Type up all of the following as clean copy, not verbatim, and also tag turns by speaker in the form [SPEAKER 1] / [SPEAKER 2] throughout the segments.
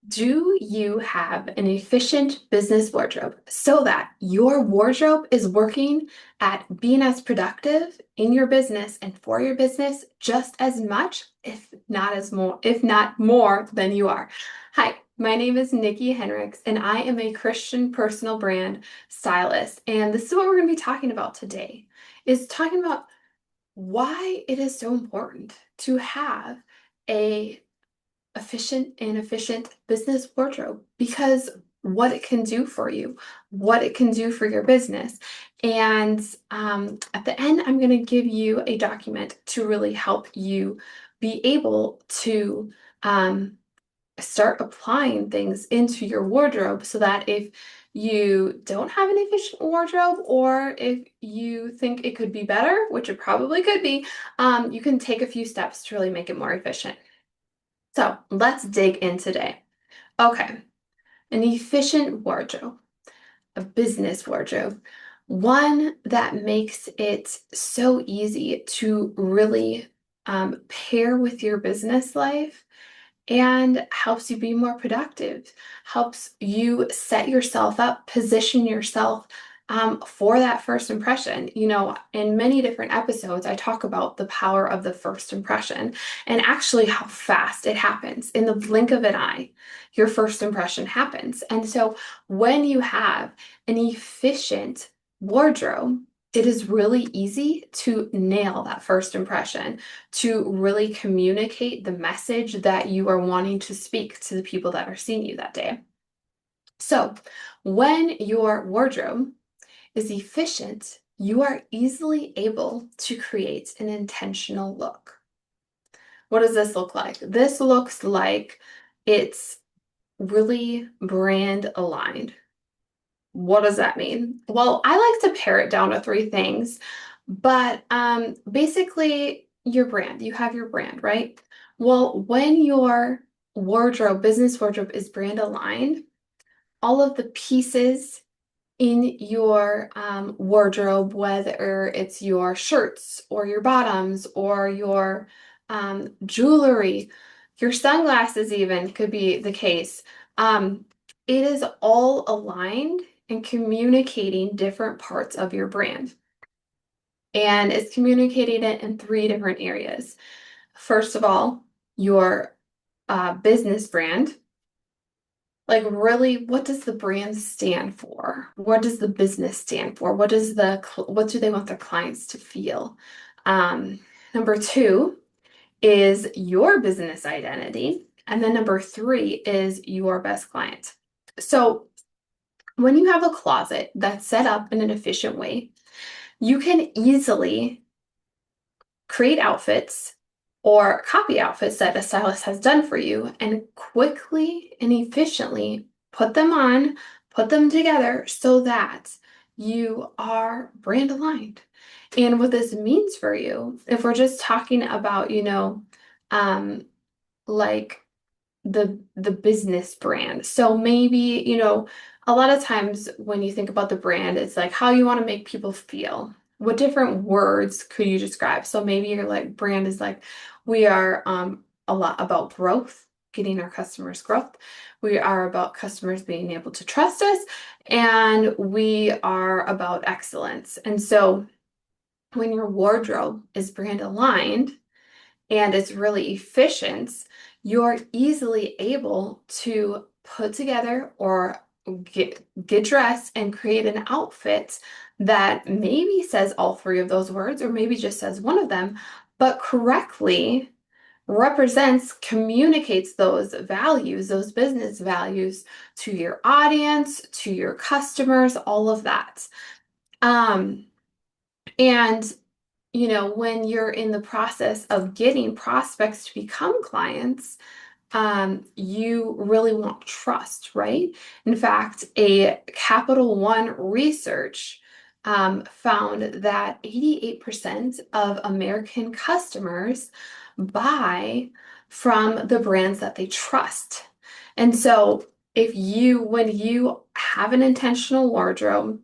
[SPEAKER 1] Do you have an efficient business wardrobe so that your wardrobe is working at being as productive in your business and for your business just as much, if not more than you are? Hi, my name is Nikki Henricks, and I am a Christian personal brand stylist. And this is what we're going to be talking about today, is talking about why it is so important to have a efficient business wardrobe, because what it can do for you, what it can do for your business. And at the end, I'm going to give you a document to really help you be able to start applying things into your wardrobe so that if you don't have an efficient wardrobe, or if you think it could be better, which it probably could be, you can take a few steps to really make it more efficient. So let's dig in today. Okay, an efficient wardrobe, a business wardrobe, one that makes it so easy to really pair with your business life and helps you be more productive, helps you set yourself up, position yourself for that first impression. In many different episodes, I talk about the power of the first impression and actually how fast it happens. In the blink of an eye, your first impression happens. And so when you have an efficient wardrobe, it is really easy to nail that first impression, to really communicate the message that you are wanting to speak to the people that are seeing you that day. So, when your wardrobe is efficient, you are easily able to create an intentional look. What does this look like? This looks like it's really brand aligned. What does that mean? Well, I like to pare it down to three things, but basically, your brand, you have your brand, right? Well, when your business wardrobe is brand aligned, all of the pieces in your wardrobe, whether it's your shirts or your bottoms or your jewelry, your sunglasses, even could be the case. It is all aligned and communicating different parts of your brand. And it's communicating it in three different areas. First of all, your business brand. Like, really, what does the brand stand for? What does the business stand for? What do they want their clients to feel? Number two is your business identity. And then number three is your best client. So when you have a closet that's set up in an efficient way, you can easily create outfits or copy outfits that a stylist has done for you and quickly and efficiently put them on, put them together so that you are brand aligned. And what this means for you, if we're just talking about, um, like the business brand. So maybe, a lot of times when you think about the brand, it's like how you want to make people feel. What different words could you describe? So maybe your like brand is like, we are a lot about growth, getting our customers growth. We are about customers being able to trust us, and we are about excellence. And so when your wardrobe is brand aligned, and it's really efficient, you're easily able to put together or get dressed and create an outfit that maybe says all three of those words, or maybe just says one of them, but correctly represents, communicates those values, those business values to your audience, to your customers, all of that. Um, and when you're in the process of getting prospects to become clients, you really want trust, right? In fact, a Capital One research found that 88% of American customers buy from the brands that they trust. And so, when you have an intentional wardrobe,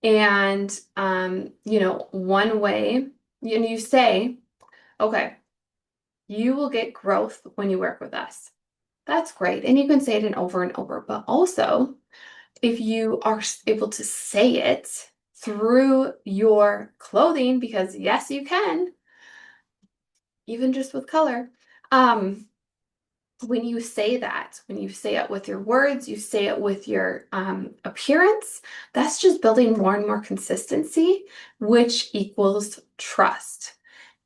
[SPEAKER 1] and one way, and you say, okay, you will get growth when you work with us. that's great. And you can say it over and over, but also if you are able to say it through your clothing, because yes, you can, even just with color. When you say that, when you say it with your words, you say it with your appearance, that's just building more and more consistency, which equals trust.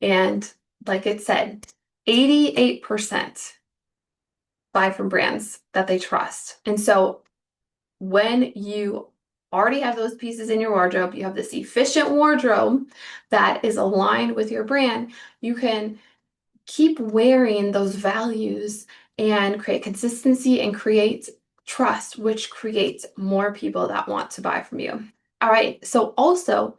[SPEAKER 1] And like it said, 88% buy from brands that they trust. And so when you already have those pieces in your wardrobe, you have this efficient wardrobe that is aligned with your brand, you can keep wearing those values and create consistency and create trust, which creates more people that want to buy from you. All right. So also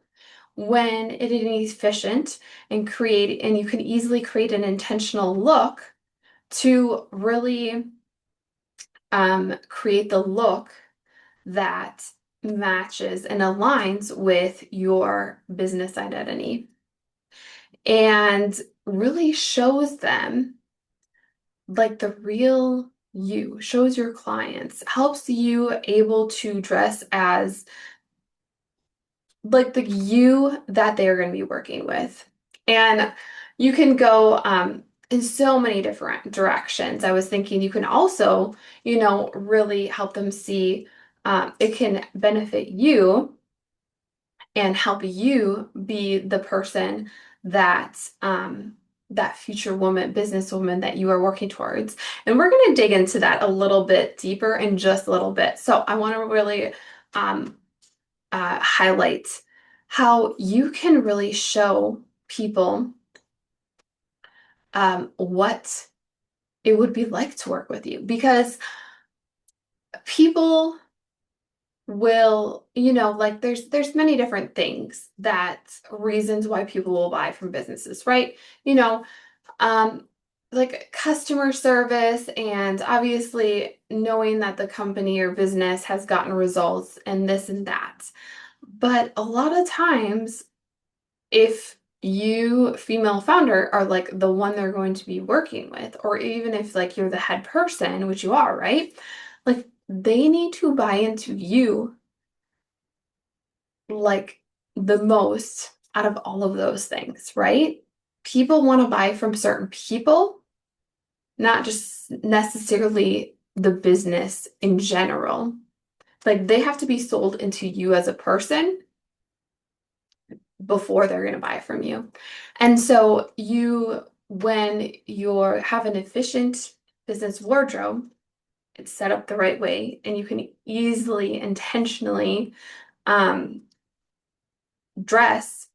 [SPEAKER 1] when it is efficient and you can easily create an intentional look to really create the look that matches and aligns with your business identity and really shows them like the real you, shows your clients, helps you able to dress as like the you that they're going to be working with. And you can go in so many different directions. I was thinking you can also, really help them see it can benefit you and help you be the person that that future woman, businesswoman that you are working towards. And we're going to dig into that a little bit deeper in just a little bit. So I want to really um, highlight how you can really show people what it would be like to work with you, because people will, like there's many different things that reasons why people will buy from businesses, right? You know, um, like customer service, and obviously knowing that the company or business has gotten results and this and that. But a lot of times, if you, female founder, are like the one they're going to be working with, or even if like you're the head person, which you are, right? Like they need to buy into you like the most out of all of those things, right? People want to buy from certain people, not just necessarily the business in general. Like they have to be sold into you as a person before they're going to buy from you. And so when you have an efficient business wardrobe, it's set up the right way, and you can easily, intentionally um, dress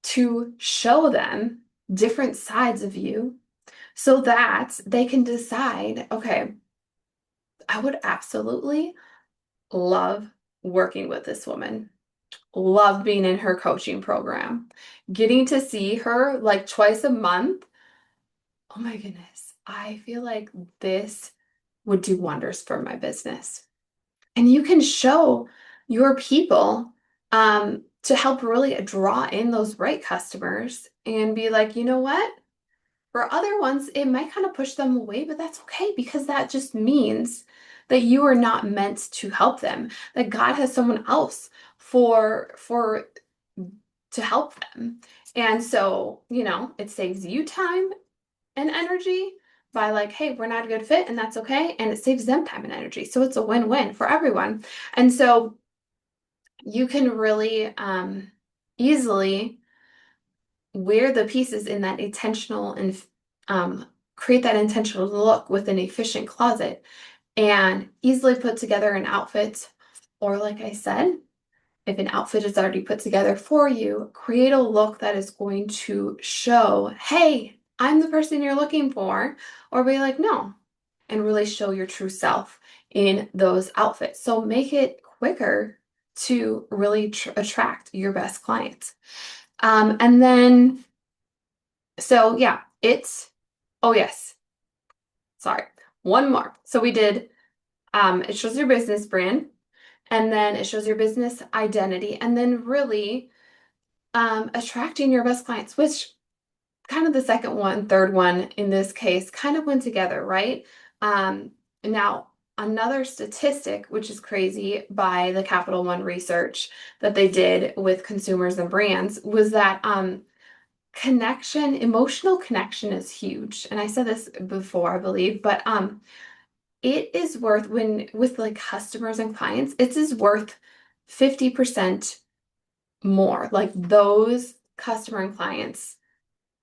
[SPEAKER 1] to show them different sides of you so that they can decide, okay, I would absolutely love working with this woman, love being in her coaching program, getting to see her like twice a month. Oh my goodness, I feel like this would do wonders for my business. And you can show your people to help really draw in those right customers and be like, you know what? For other ones, it might kind of push them away, but that's okay because that just means that you are not meant to help them, that God has someone else for to help them. And so, it saves you time and energy by like, hey, we're not a good fit and that's okay. And it saves them time and energy. So it's a win-win for everyone. And so you can really easily wear the pieces in that intentional and create that intentional look with an efficient closet and easily put together an outfit. Or, like I said, if an outfit is already put together for you, create a look that is going to show, hey, I'm the person you're looking for, or be like, no, and really show your true self in those outfits. So make it quicker to really attract your best clients. And then so yeah, oh yes, sorry. One more. So we did, it shows your business brand, and then it shows your business identity, and then really attracting your best clients, which kind of the second one, third one in this case kind of went together, right? Now, another statistic, which is crazy by the Capital One research that they did with consumers and brands, was that emotional connection is huge. And I said this before, I believe, but it is worth when with like customers and clients, it is worth 50% more. Like those customer and clients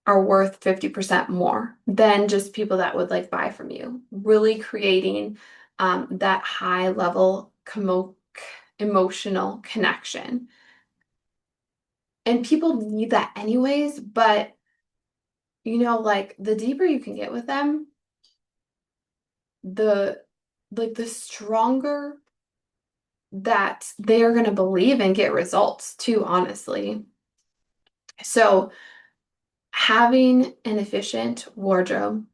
[SPEAKER 1] are worth 50% more than just people that would like buy from you. Really creating that high level emotional connection. And people need that anyways, but like the deeper you can get with them, the the stronger that they are going to believe and get results too, honestly. So having an efficient wardrobe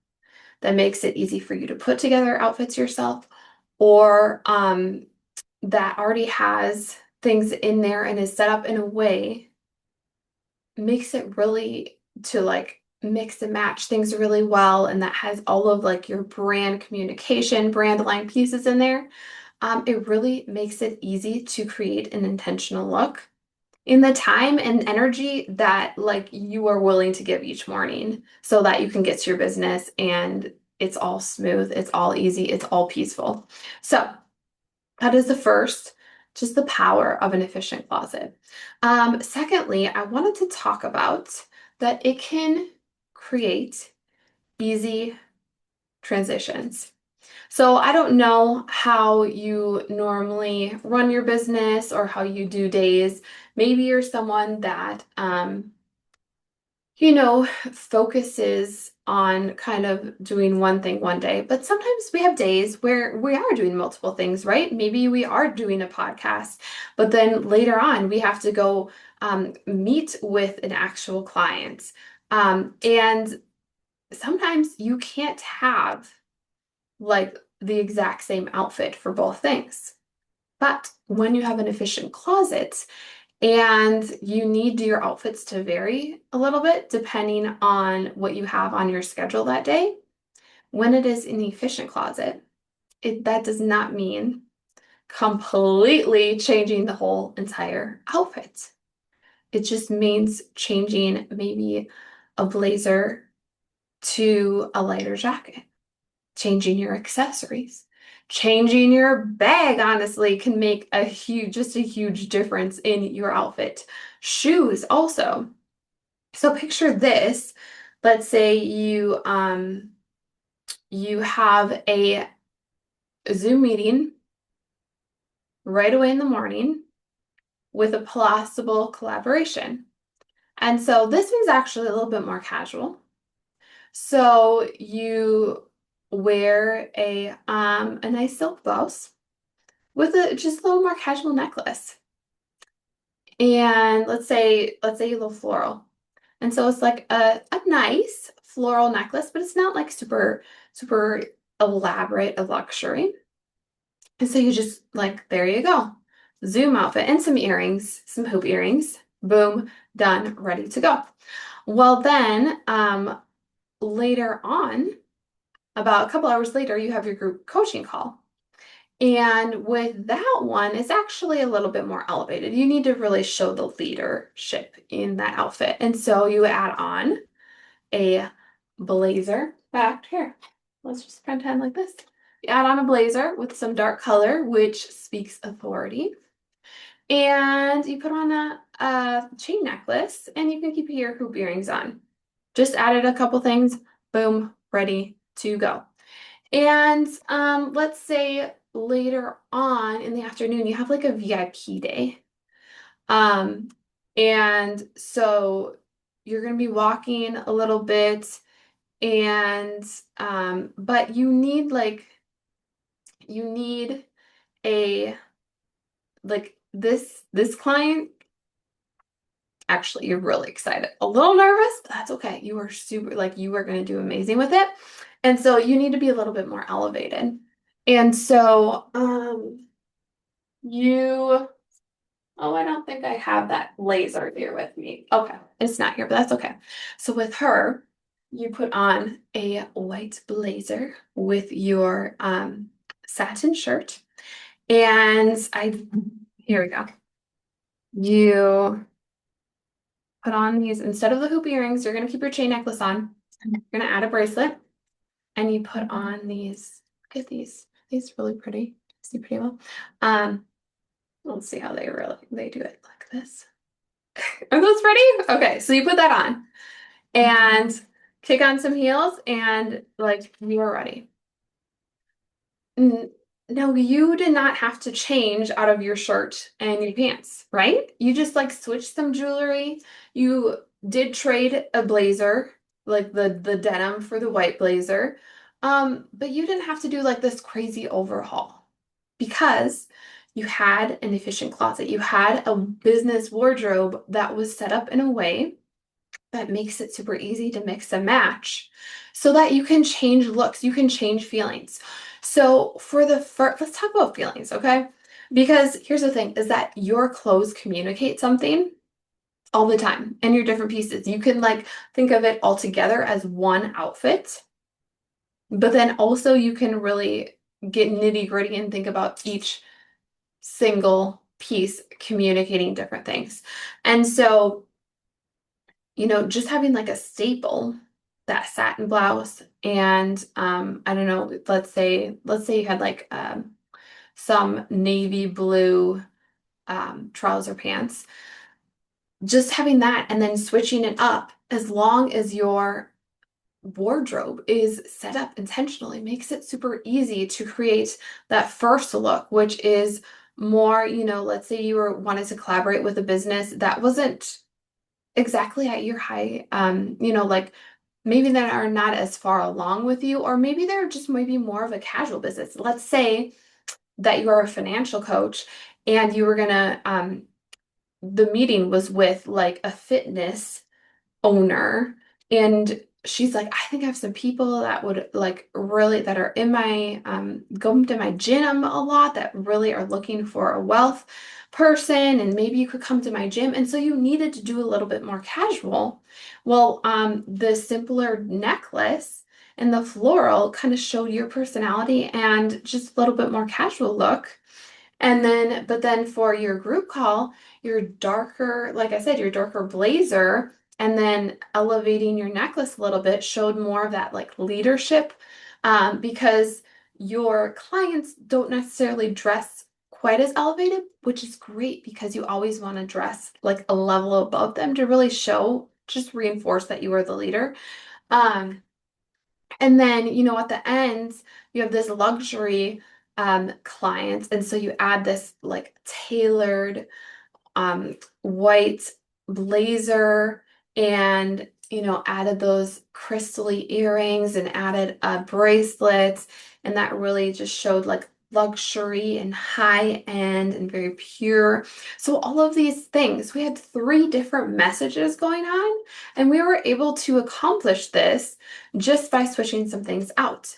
[SPEAKER 1] that makes it easy for you to put together outfits yourself, or that already has things in there and is set up in a way, makes it really to like mix and match things really well, and that has all of like your brand communication, brand line pieces in there. It really makes it easy to create an intentional look in the time and energy that like you are willing to give each morning so that you can get to your business and it's all smooth, it's all easy, it's all peaceful. So that is the first, just the power of an efficient closet. Secondly, I wanted to talk about that it can create easy transitions. So I don't know how you normally run your business or how you do days. Maybe you're someone that, focuses on kind of doing one thing one day, but sometimes we have days where we are doing multiple things, right? Maybe we are doing a podcast, but then later on we have to go meet with an actual client. And sometimes you can't have like the exact same outfit for both things. But when you have an efficient closet and you need your outfits to vary a little bit depending on what you have on your schedule that day, when it is an efficient closet, that does not mean completely changing the whole entire outfit. It just means changing maybe a blazer to a lighter jacket, changing your accessories, changing your bag, honestly, can make just a huge difference in your outfit. Shoes also. So picture this. Let's say you have a Zoom meeting right away in the morning with a possible collaboration. And so this one's actually a little bit more casual. So you wear a nice silk blouse with a just a little more casual necklace. And let's say a little floral. And so it's like a nice floral necklace, but it's not like super elaborate, a luxury. And so you just like, there you go. Zoom outfit and some earrings, some hoop earrings. Boom, done, ready to go. Well, then later on, about a couple hours later, you have your group coaching call. And with that one, it's actually a little bit more elevated. You need to really show the leadership in that outfit. And so you add on a blazer back here. Let's just pretend like this. You add on a blazer with some dark color, which speaks authority. And you put on a chain necklace, and you can keep your hoop earrings on. Just added a couple things, boom, ready to go. And let's say later on in the afternoon, you have like a VIP day. Um, and so you're going to be walking a little bit, and but you need a like this client. Actually, you're really excited, a little nervous, but that's okay. You are super, like, you are going to do amazing with it. And so you need to be a little bit more elevated. And so, oh, I don't think I have that blazer here with me. Okay, it's not here, but that's okay. So with her, you put on a white blazer with your satin shirt. And here we go. You put on these, instead of the hoop earrings, you're going to keep your chain necklace on. You're going to add a bracelet and you put on these, look at these really pretty, see pretty well. Let's see how they do it like this. Are those pretty? Okay, so you put that on and kick on some heels and like you are ready. No, you did not have to change out of your shirt and your pants, right? You just like switched some jewelry. You did trade a blazer, like the denim for the white blazer. But you didn't have to do like this crazy overhaul because you had an efficient closet. You had a business wardrobe that was set up in a way that makes it super easy to mix and match so that you can change looks, you can change feelings. So for the first, let's talk about feelings, okay? Because here's the thing is that your clothes communicate something all the time and your different pieces. You can like think of it all together as one outfit, but then also you can really get nitty gritty and think about each single piece communicating different things. And so just having like a staple, that satin blouse, and I don't know, let's say you had like some navy blue trouser pants. Just having that and then switching it up, as long as your wardrobe is set up intentionally, makes it super easy to create that first look, which is more, let's say you wanted to collaborate with a business that wasn't exactly at your height, like maybe that are not as far along with you, or maybe they're just maybe more of a casual business. Let's say that you are a financial coach and you were gonna, the meeting was with like a fitness owner and she's like, I think I have some people that would like really that are in my going to my gym a lot that really are looking for a wealth person and maybe you could come to my gym. And so you needed to do a little bit more casual. Well, the simpler necklace and the floral kind of showed your personality and just a little bit more casual look. But then for your group call, your darker, like I said, your darker blazer, and then elevating your necklace a little bit showed more of that like leadership, because your clients don't necessarily dress quite as elevated, which is great because you always want to dress like a level above them to really show, just reinforce that you are the leader. Um, and then, at the end, you have this luxury client. And so you add this like tailored white blazer and, added those crystally earrings and added a bracelet. And that really just showed like luxury and high end and very pure. So all of these things, we had three different messages going on, and we were able to accomplish this just by switching some things out.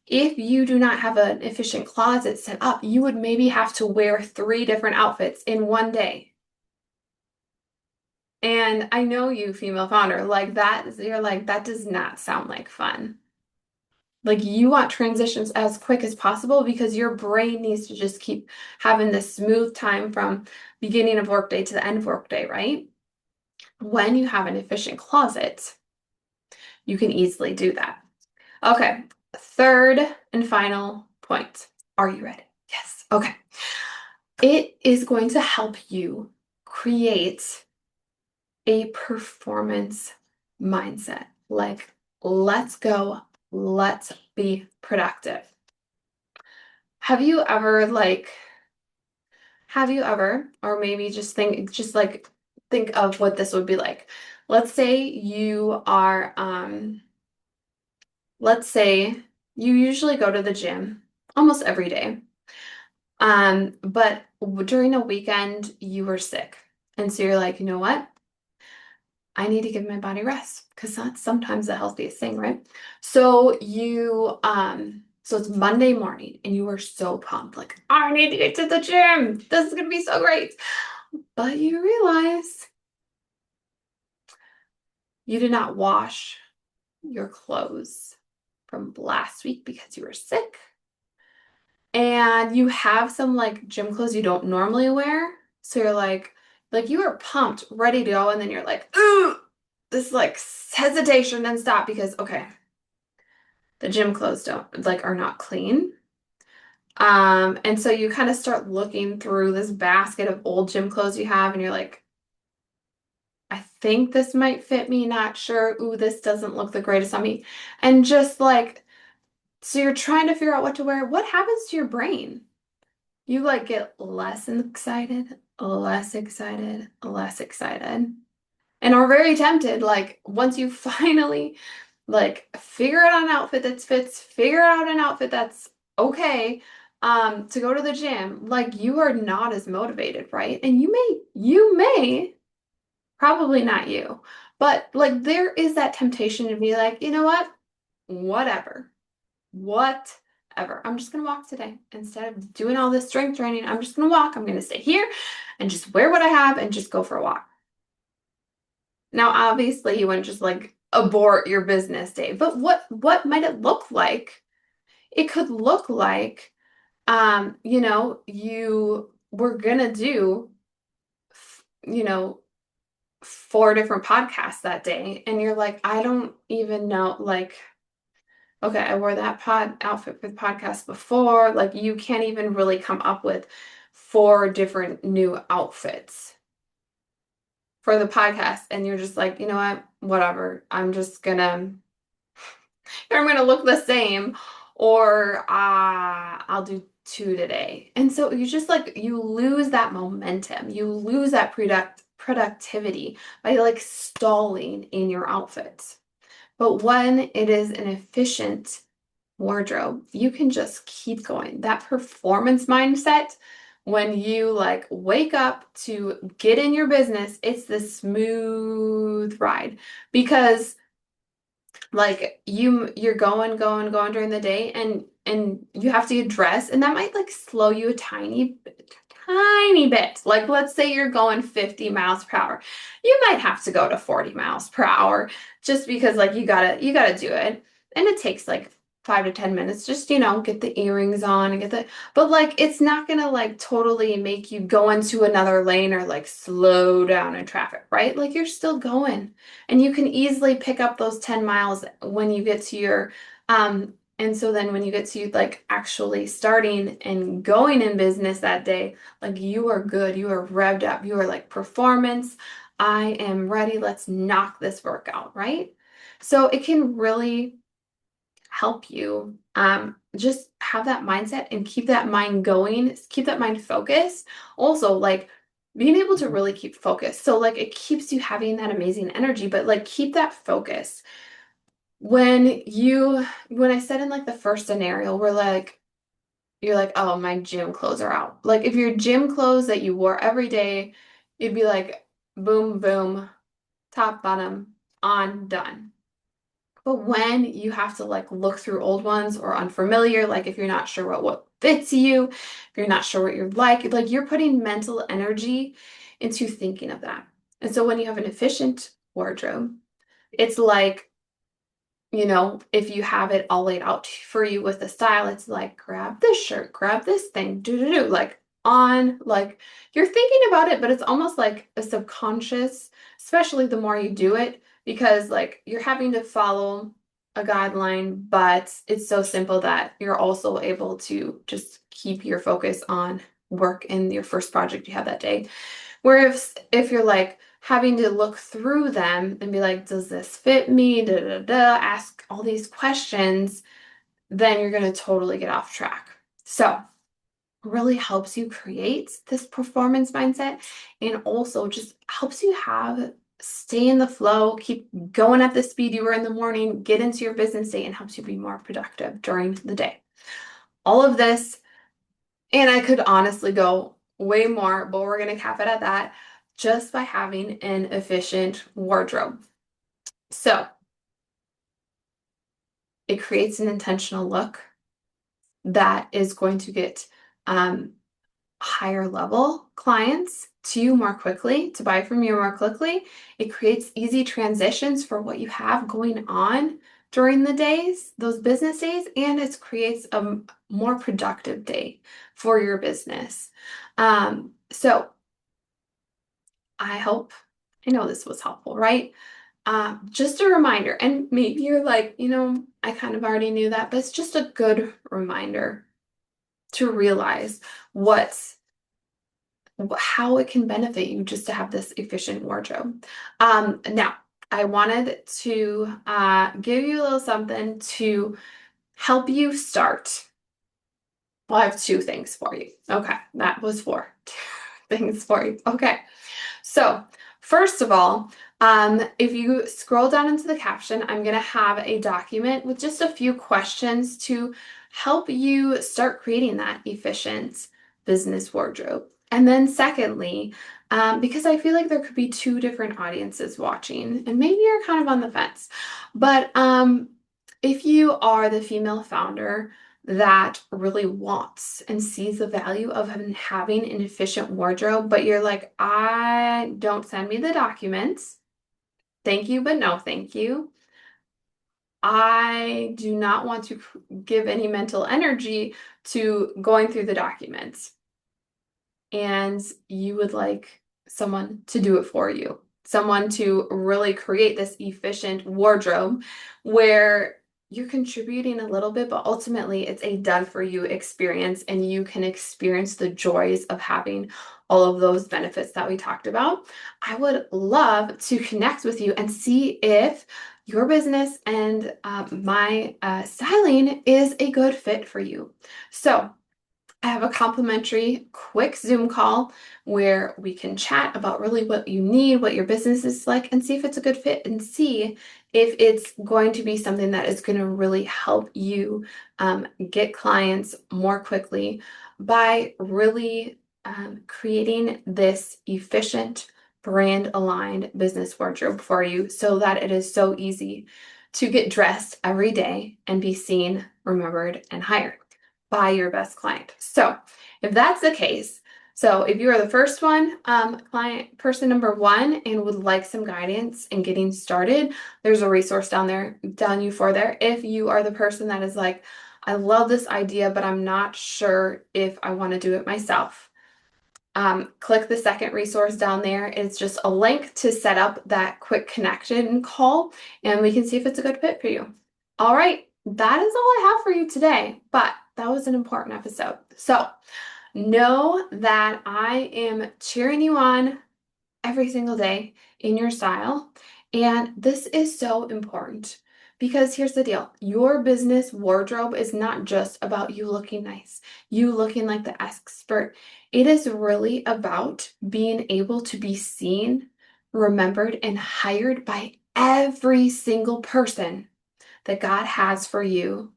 [SPEAKER 1] If you do not have an efficient closet set up, you would maybe have to wear three different outfits in one day. And I know you, female founder, like that, you're like, that does not sound like fun. Like you want transitions as quick as possible because your brain needs to just keep having this smooth time from beginning of workday to the end of workday, right? When you have an efficient closet, you can easily do that. Okay, third and final point. Are you ready? Yes. Okay. It is going to help you create a performance mindset. Like, let's go, let's be productive. Have you ever or maybe think of what this would be like. Let's say you are, let's say you usually go to the gym almost every day. But during a weekend, you were sick. And so you're like, you know what? I need to give my body rest because that's sometimes the healthiest thing, right? So it's Monday morning and you are so pumped, like, I need to get to the gym. This is gonna be so great. But you realize you did not wash your clothes from last week because you were sick. and you have some like gym clothes you don't normally wear. So you're like you are pumped, ready to go, and then you're like, ooh, this like hesitation and stop because okay, the gym clothes don't like are not clean. And so you kind of start looking through this basket of old gym clothes you have, and you're like, I think this might fit me, not sure. Ooh, this doesn't look the greatest on me. And just like, so you're trying to figure out what to wear. What happens to your brain? You like get less excited, less excited, less excited, and are very tempted. Like once you finally like figure out an outfit that fits, figure out an outfit that's okay, to go to the gym, like you are not as motivated, right? And you may, probably not you, but like there is that temptation to be like, you know what? Whatever. Whatever. I'm just gonna walk today. Instead of doing all this strength training, I'm just gonna walk. I'm gonna stay here and just wear what I have and just go for a walk. Now, obviously, you wouldn't just like abort your business day, but what might it look like? It could look like, you were gonna do, you know, four different podcasts that day, and you're like, I don't even know, like, okay, I wore that pod outfit for the podcast before. Like, you can't even really come up with four different new outfits for the podcast, and you're just like, you know what, whatever. I'm gonna look the same, or I'll do two today. And so you just like you lose that momentum, you lose that productivity by like stalling in your outfits. But when it is an efficient wardrobe, you can just keep going. That performance mindset, when you like wake up to get in your business, it's the smooth ride because like you're going during the day and you have to get dressed and that might like slow you a tiny bit. Like let's say you're going 50 miles per hour. You might have to go to 40 miles per hour just because like you gotta do it. And it takes like 5 to 10 minutes just, get the earrings on and but like it's not gonna like totally make you go into another lane or like slow down in traffic, right? Like you're still going. And you can easily pick up those 10 miles when you get to and so then when you get to like actually starting and going in business that day, like you are good, you are revved up, you are like performance. I am ready. Let's knock this workout, right? So it can really help you just have that mindset and keep that mind going, keep that mind focused. Also, like being able to really keep focused. So, like, it keeps you having that amazing energy, but like, keep that focus. When I said in like the first scenario, where like, you're like, oh, my gym clothes are out. Like, if your gym clothes that you wore every day, you'd be like, boom, boom, top, bottom, on, done. But when you have to like look through old ones or unfamiliar, like if you're not sure what fits you, if you're not sure what you're like you're putting mental energy into thinking of that. And so when you have an efficient wardrobe, it's like, if you have it all laid out for you with the style, it's like grab this shirt, grab this thing, do, like like you're thinking about it, but it's almost like a subconscious, especially the more you do it, because like you're having to follow a guideline, but it's so simple that you're also able to just keep your focus on work in your first project you have that day. Where if you're like having to look through them and be like, does this fit me? Da da da, ask all these questions, then you're gonna totally get off track. So really helps you create this performance mindset and also just helps you stay in the flow, keep going at the speed you were in the morning, get into your business day, and helps you be more productive during the day. All of this, and I could honestly go way more, but we're going to cap it at that just by having an efficient wardrobe. So it creates an intentional look that is going to get higher level clients to you more quickly, to buy from you more quickly. It creates easy transitions for what you have going on during the days, those business days, and it creates a more productive day for your business. So I know this was helpful, right? Just a reminder, and maybe you're like, I kind of already knew that, but it's just a good reminder to realize how it can benefit you just to have this efficient wardrobe. Now, I wanted to give you a little something to help you start. Well, I have two things for you. Okay, that was four things for you. Okay. So, first of all, if you scroll down into the caption, I'm going to have a document with just a few questions to help you start creating that efficient business wardrobe. And then, secondly, because I feel like there could be two different audiences watching, and maybe you're kind of on the fence, but if you are the female founder that really wants and sees the value of having an efficient wardrobe, but you're like, I don't send me the documents. Thank you, but no, thank you. I do not want to give any mental energy to going through the documents. And you would like someone to do it for you, someone to really create this efficient wardrobe where you're contributing a little bit, but ultimately it's a done for you experience and you can experience the joys of having all of those benefits that we talked about. I would love to connect with you and see if your business and my styling is a good fit for you. So I have a complimentary quick Zoom call where we can chat about really what you need, what your business is like, and see if it's a good fit and see if it's going to be something that is going to really help you get clients more quickly by really creating this efficient, brand aligned business wardrobe for you so that it is so easy to get dressed every day and be seen, remembered, and hired by your best client. So if that's the case, so if you are the first one, person number one, and would like some guidance in getting started, there's a resource down you for there. If you are the person that is like, I love this idea, but I'm not sure if I want to do it myself. Click the second resource down there. It's just a link to set up that quick connection call, and we can see if it's a good fit for you. All right, that is all I have for you today, but that was an important episode. So know that I am cheering you on every single day in your style. And this is so important because here's the deal. Your business wardrobe is not just about you looking nice, you looking like the expert. It is really about being able to be seen, remembered, and hired by every single person that God has for you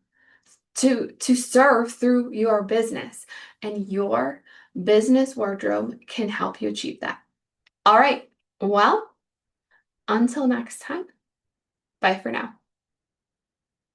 [SPEAKER 1] to serve through your business. And your business wardrobe can help you achieve that. All right. Well, until next time, bye for now.